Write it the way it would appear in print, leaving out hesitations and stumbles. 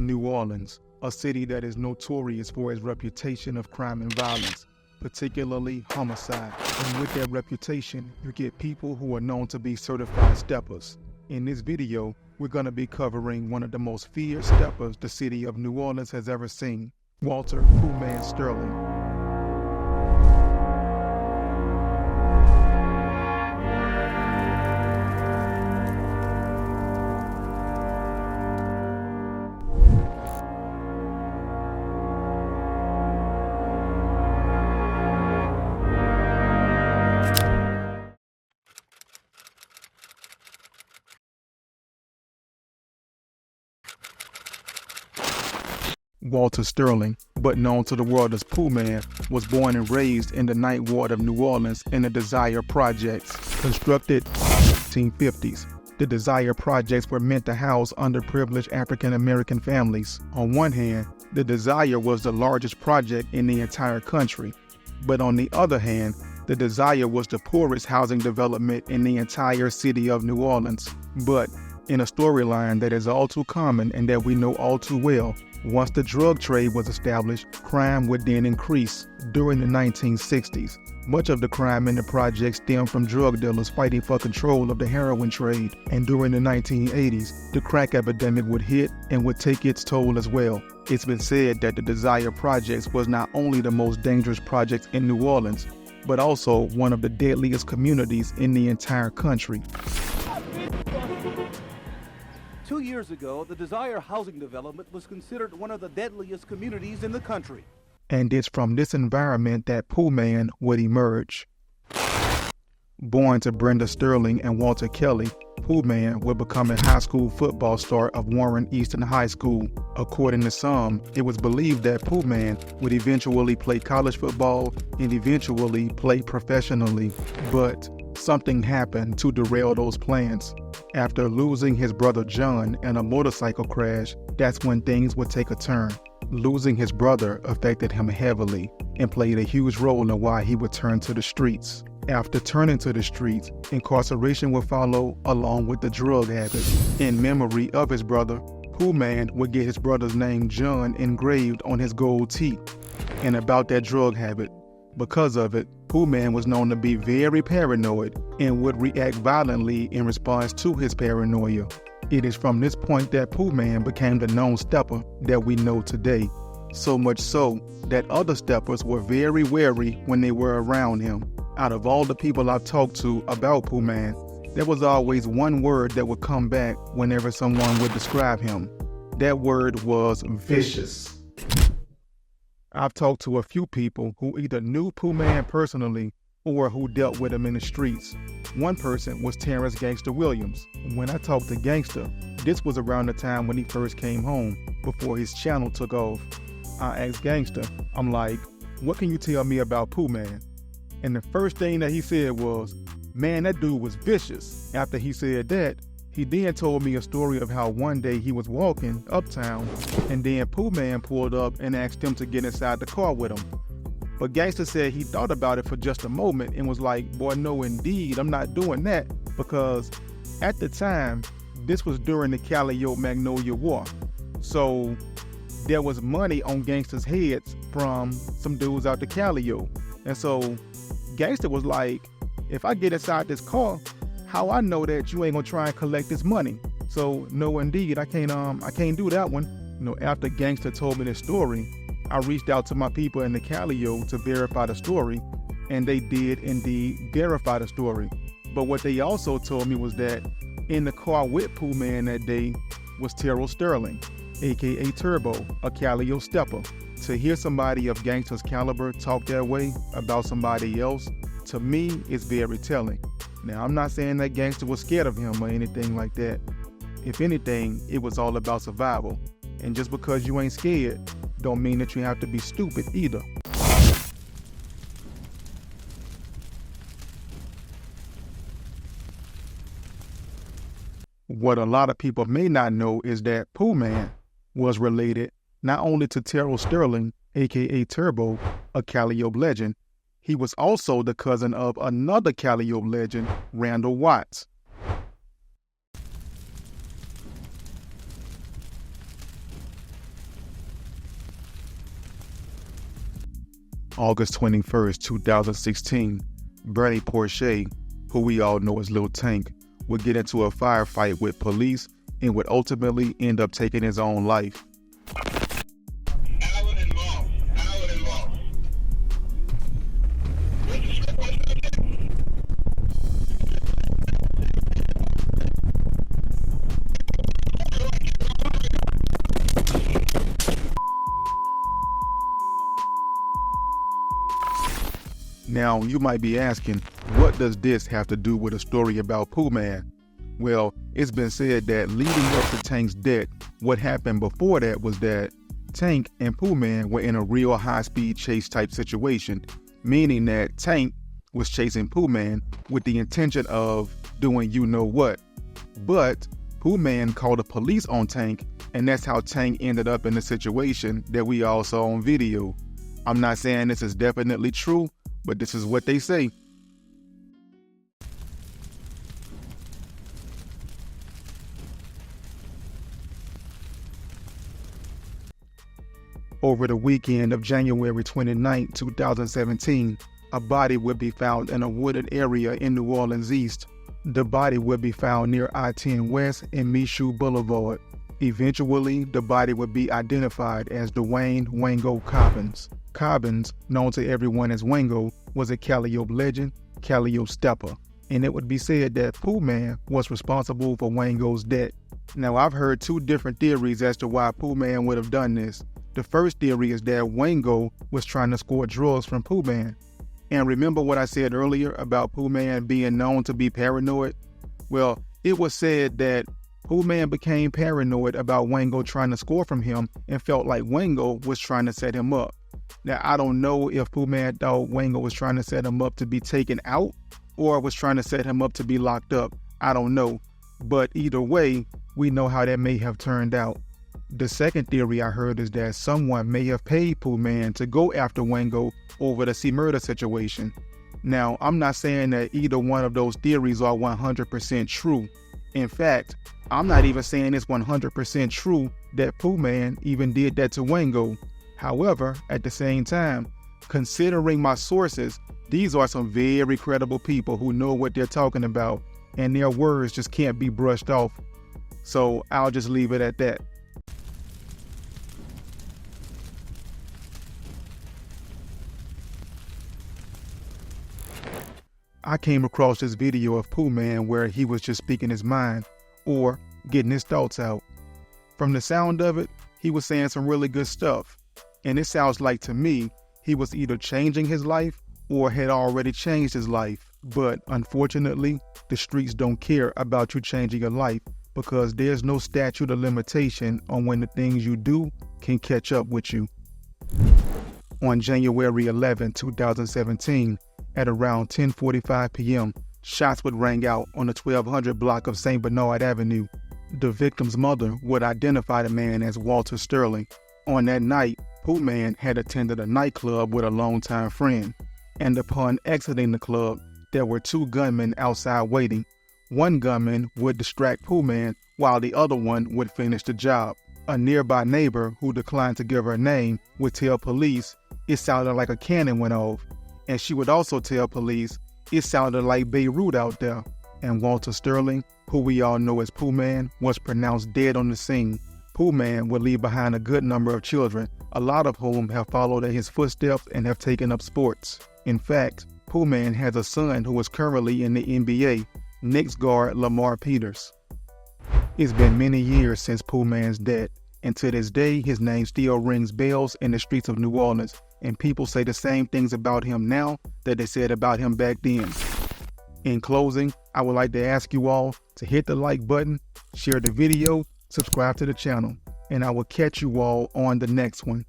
New Orleans, a city that is notorious for its reputation of crime and violence, particularly homicide. And with that reputation, you get people who are known to be certified steppers. In this video, we're going to be covering one of the most feared steppers the city of New Orleans has ever seen, Walter Pooh Man Sterling. Walter Sterling, but known to the world as Pooh Man, was born and raised in the Ninth Ward of New Orleans in the Desire Projects, constructed in the 1950s. The Desire Projects were meant to house underprivileged African American families. On one hand, the Desire was the largest project in the entire country, but on the other hand, the Desire was the poorest housing development in the entire city of New Orleans. But in a storyline that is all too common and that we know all too well, once the drug trade was established, crime would then increase. During the 1960s, much of the crime in the project stemmed from drug dealers fighting for control of the heroin trade. And during the 1980s, the crack epidemic would hit and would take its toll as well. It's been said that the Desire Projects was not only the most dangerous project in New Orleans, but also one of the deadliest communities in the entire country. 2 years ago, the Desire housing development was considered one of the deadliest communities in the country. And it's from this environment that Pooh Man would emerge. Born to Brenda Sterling and Walter Kelly, Pooh Man would become a high school football star of Warren Eastern High School. According to some, it was believed that Pooh Man would eventually play college football and eventually play professionally. But something happened to derail those plans. After losing his brother John in a motorcycle crash, that's when things would take a turn. Losing his brother affected him heavily and played a huge role in why he would turn to the streets. After turning to the streets, incarceration would follow along with the drug habit. In memory of his brother, Pooh Man would get his brother's name John engraved on his gold teeth. And about that drug habit, because of it, Pooh Man was known to be very paranoid and would react violently in response to his paranoia. It is from this point that Pooh Man became the known stepper that we know today. So much so that other steppers were very wary when they were around him. Out of all the people I've talked to about Pooh Man, there was always one word that would come back whenever someone would describe him. That word was vicious. I've talked to a few people who either knew Pooh Man personally or who dealt with him in the streets. One person was Terrence Gangster Williams. When I talked to Gangster, this was around the time when he first came home, before his channel took off. I asked Gangster, I'm like, what can you tell me about Pooh Man? And the first thing that he said was, man, that dude was vicious. After he said that, he then told me a story of how one day he was walking uptown and then Pooh Man pulled up and asked him to get inside the car with him. But Gangster said he thought about it for just a moment and was like, boy, no indeed, I'm not doing that, because at the time, this was during the Calliope-Magnolia War. So there was money on Gangster's heads from some dudes out the Calliope. And so Gangster was like, if I get inside this car, how I know that you ain't gonna try and collect this money? So no indeed, I can't do that one. After Gangster told me this story, I reached out to my people in the Calliope to verify the story, and they did indeed verify the story. But what they also told me was that in the car with Pooh Man that day was Terrell Sterling, aka Turbo, a Calliope stepper. To hear somebody of Gangster's caliber talk that way about somebody else, to me, is very telling. Now, I'm not saying that Gangster was scared of him or anything like that. If anything, it was all about survival. And just because you ain't scared, don't mean that you have to be stupid either. What a lot of people may not know is that Pooh Man was related not only to Terrell Sterling, aka Turbo, a Calliope legend, he was also the cousin of another Calliope legend, Randall Watts. August 21st, 2016, Bernie Porsche, who we all know as Lil Tank, would get into a firefight with police and would ultimately end up taking his own life. Now, you might be asking, what does this have to do with a story about Pooh Man? Well, it's been said that leading up to Tank's death, what happened before that was that Tank and Pooh Man were in a real high-speed chase type situation, meaning that Tank was chasing Pooh Man with the intention of doing you know what. But Pooh Man called the police on Tank, and that's how Tank ended up in the situation that we all saw on video. I'm not saying this is definitely true, but this is what they say. Over the weekend of January 29, 2017, a body would be found in a wooded area in New Orleans East. The body would be found near I-10 West and Michoud Boulevard. Eventually, the body would be identified as Dwayne Wango Cobbins. Cobbins, known to everyone as Wango, was a Calliope legend, Calliope stepper, and it would be said that Pooh Man was responsible for Wango's death. Now, I've heard two different theories as to why Pooh Man would have done this. The first theory is that Wango was trying to score drugs from Pooh Man. And remember what I said earlier about Pooh Man being known to be paranoid? Well, it was said that Pooh Man became paranoid about Wango trying to score from him and felt like Wango was trying to set him up. Now, I don't know if Pooh Man thought Wango was trying to set him up to be taken out or was trying to set him up to be locked up. I don't know. But either way, we know how that may have turned out. The second theory I heard is that someone may have paid Pooh Man to go after Wango over the C-Murder situation. Now, I'm not saying that either one of those theories are 100% true. In fact, I'm not even saying it's 100% true that Pooh Man even did that to Wango. However, at the same time, considering my sources, these are some very credible people who know what they're talking about, and their words just can't be brushed off. So I'll just leave it at that. I came across this video of Pooh Man where he was just speaking his mind or getting his thoughts out. From the sound of it, he was saying some really good stuff. And it sounds like to me, he was either changing his life or had already changed his life. But unfortunately, the streets don't care about you changing your life because there's no statute of limitation on when the things you do can catch up with you. On January 11, 2017, at around 10:45 p.m., shots would ring out on the 1200 block of St. Bernard Avenue. The victim's mother would identify the man as Walter Sterling. On that night, Pooh Man had attended a nightclub with a longtime friend, and upon exiting the club, there were two gunmen outside waiting. One gunman would distract Pooh Man while the other one would finish the job. A nearby neighbor who declined to give her name would tell police it sounded like a cannon went off, and she would also tell police it sounded like Beirut out there. And Walter Sterling, who we all know as Pooh Man, was pronounced dead on the scene. Pooh Man would leave behind a good number of children, a lot of whom have followed in his footsteps and have taken up sports. In fact, Pooh Man has a son who is currently in the NBA, Knicks guard Lamar Peters. It's been many years since Pooh Man's death, and to this day his name still rings bells in the streets of New Orleans, and people say the same things about him now that they said about him back then. In closing, I would like to ask you all to hit the like button, share the video, subscribe to the channel, and I will catch you all on the next one.